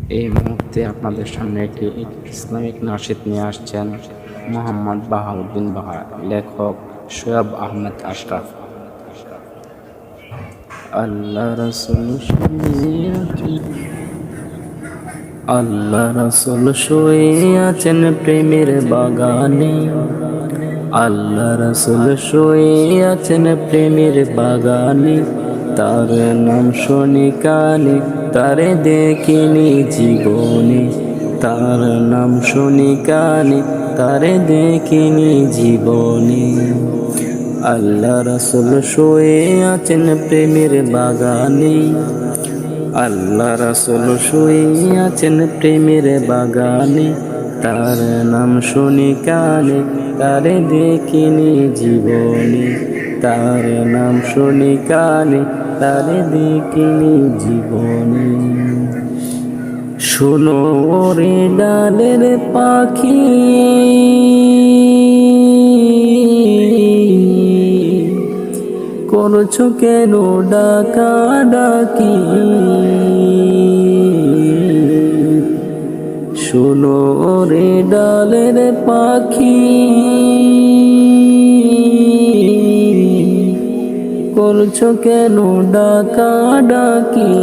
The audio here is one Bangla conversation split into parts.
এই মুহূর্তে আপনাদের সামনে একটি ইসলামিক নাশিদ নিয়ে আসছেন মোহাম্মদ বাহাউদ্দিন বাহা, লেখক শোয়েব আহমেদ আশরাফ। আল্লাহ রাসূল শুয়ে আছেন প্রেমের বাগানে, আল্লাহ রাসূল শুয়ে আছেন প্রেমের বাগানে। তার নাম শুনি কানে, তারে দেখিনি জীবনে। তার নাম শুনি কানে, তারে দেখিনি জীবনে। আল্লাহ রাসূল শুয়ে আছেন প্রেমের বাগানে, আল্লাহ রাসূল শুয়ে আছেন প্রেমের বাগানে। তার নাম শুনি কানে, তারে দেখিনি জীবনে। তার নাম শুনি কানে, তারে দেখিনি জীবনে। শোনো রে ডালের পাখি, করছো কেন ডাকা ডাকি? শোনো রে ডালের পাখি, করছো কেন ডাকা ডাকি?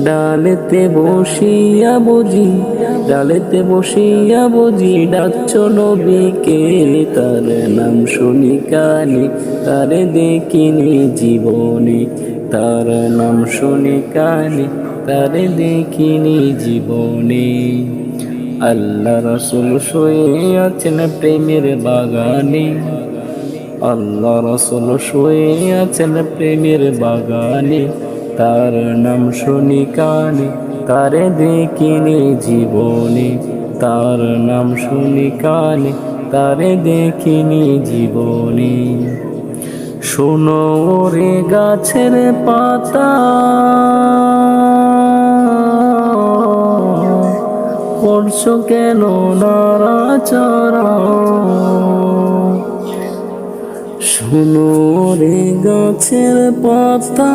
ডালেতে বসিয়া বুঝি, ডালেতে বসিয়া বুঝি ডাকছো নবীকে। তার নাম শুনি কানে, তারে দেখিনি জীবনে। তার নাম শুনি কানে, তারে দেখিনি জীবনে। আল্লাহ রাসূল শুয়ে আছেন প্রেমের বাগানে, আল্লাহ রাসূল শুয়ে আছেন প্রেমের বাগানে। তার নাম শুনি কানে, তারে দেখিনি জীবনে। তার নাম শুনি কানে, তারে দেখিনি জীবনে। শোনো রে গাছের পাতা, করছো কেন নড়াচড়া? শোনো রে গাছের পাতা,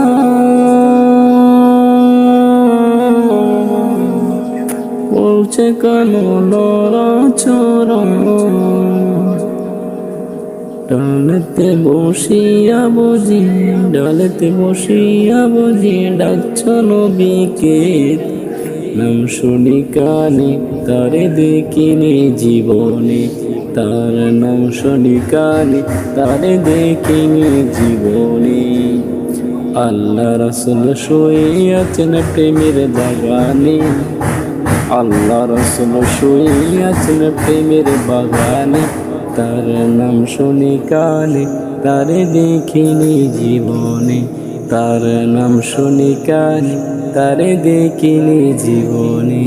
করছে কেন নড়াচড়া? ডালেতে বসিয়া বুঝি, ডালেতে বসিয়া বুঝি ডাকছো নবীকে। নাম শুনি কানে, তারে দেখিনি জীবনে। তার নাম শুনি কানে, তারে দেখিনি জীবনে। আল্লাহ রাসূল শুয়ে আছেন প্রেমের বাগানে, আল্লাহ রাসূল শুয়ে আছেন প্রেমের বাগানে। তার নাম শুনি কানে, তারে দেখিনি জীবনে। তার নাম শুনি কানে, তারে দেখিনি জীবনে।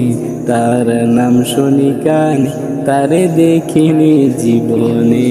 তার নাম শুনি কানে, তারে দেখিনি জীবনে।